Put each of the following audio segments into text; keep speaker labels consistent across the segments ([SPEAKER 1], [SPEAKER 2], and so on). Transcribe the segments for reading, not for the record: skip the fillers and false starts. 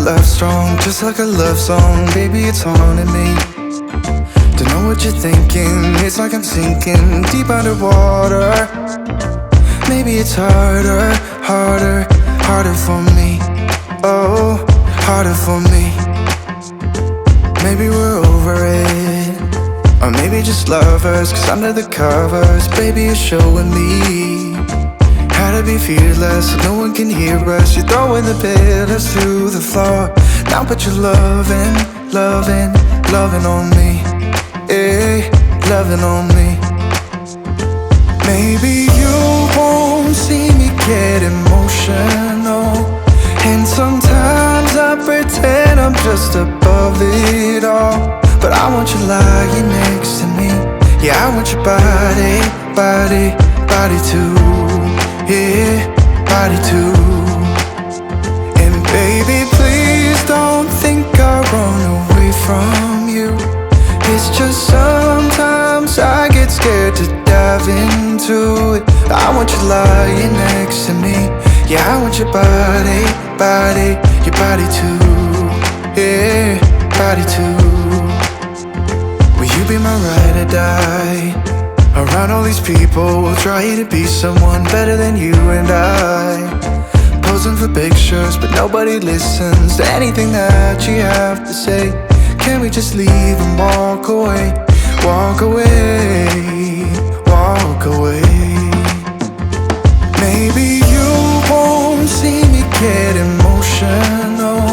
[SPEAKER 1] love strong, just like a love song. Baby, it's haunting me. Don't know what you're thinking. It's like I'm sinking deep underwater. Maybe it's harder, harder, harder for me. Oh, harder for me. Maybe we're over it, or maybe just lovers. Cause under the covers, baby, you're showing me how to be fearless so no one can hear us. You're throwing the pillars through the floor. Now put your loving, loving, loving on me. Eh, loving on me. Maybe you won't see me get emotional, and sometimes I pretend I'm just above it all. But I want you lying next to me. Yeah, I want your body, body, body too. Yeah, body too. And baby, please don't think I run away from you. It's just sometimes I get scared to dive into it. I want you lying next to me. Yeah, I want your body, body, your body too. Yeah, body too. Will you be my ride or die? Around all these people, we'll try to be someone better than you and I. Posing for pictures, but nobody listens to anything that you have to say. Can we just leave and walk away? Walk away, walk away. Maybe you won't see me get emotional,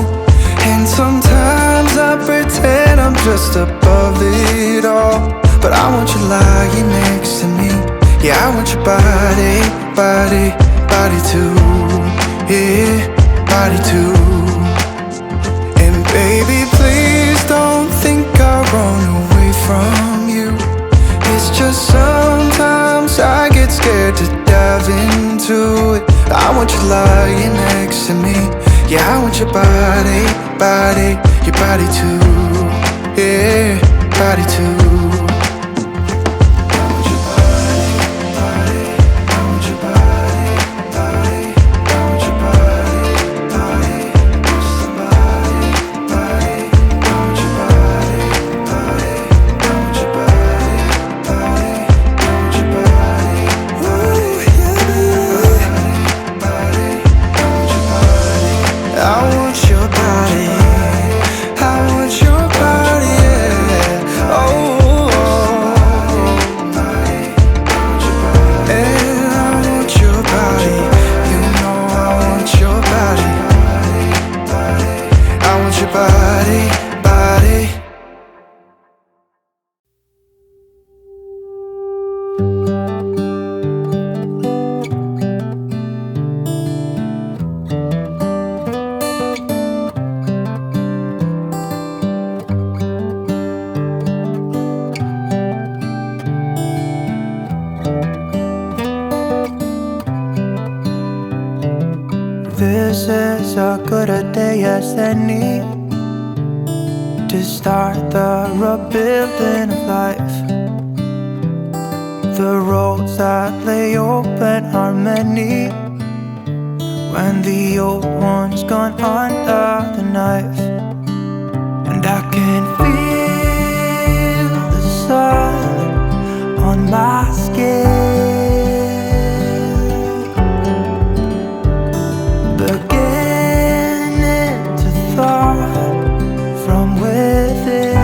[SPEAKER 1] and sometimes I pretend I'm just above it all. But I want you lying next to me. Yeah, I want your body, body, body too. Yeah, body too. And baby, please don't think I run away from you. It's just sometimes I get scared to dive into it. I want you lying next to me. Yeah, I want your body, body, your body too. Yeah, body too.
[SPEAKER 2] This is as good a day as any to start the rebuilding of life. The roads that lay open are many when the old one's gone under the knife. And I can feel the sun on my skin, from within.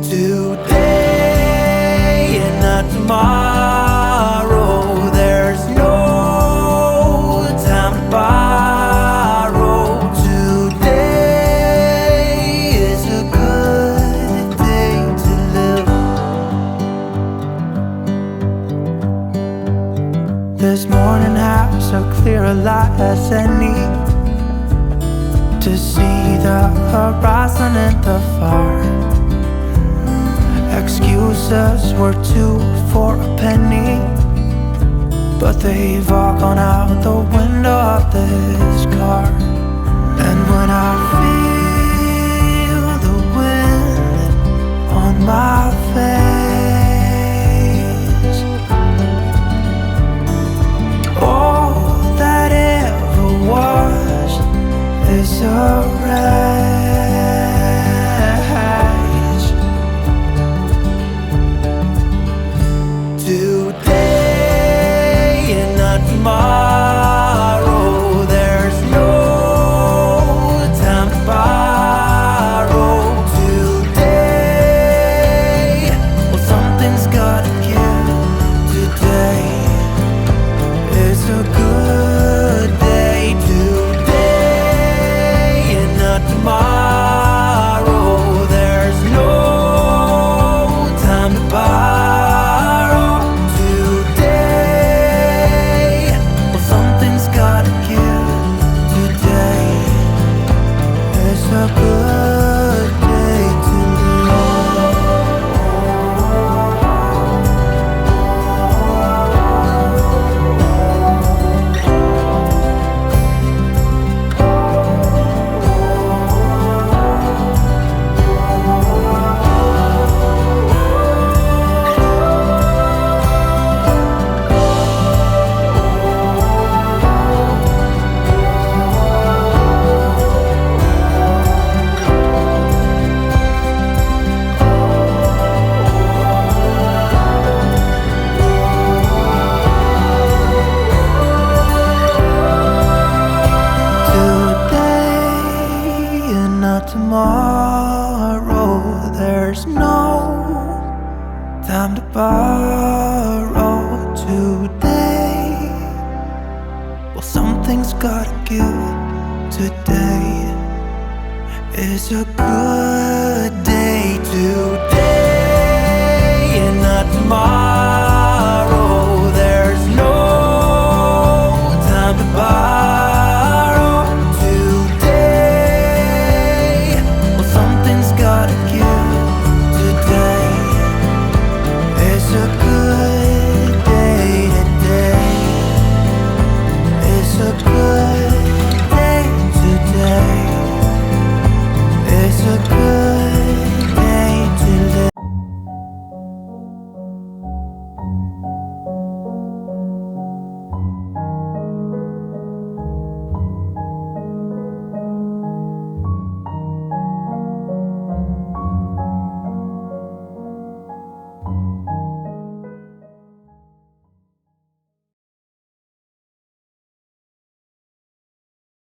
[SPEAKER 2] Today and not tomorrow, there's no time to borrow. Today is a good day to live. This morning has so clear a light as any to see the horizon in the far. Excuses were 2 for a penny, but they've all gone out the window of this car. And when I feel the wind on my face, tomorrow. There's no time to borrow today. Well, something's gotta give. Today is a good day today.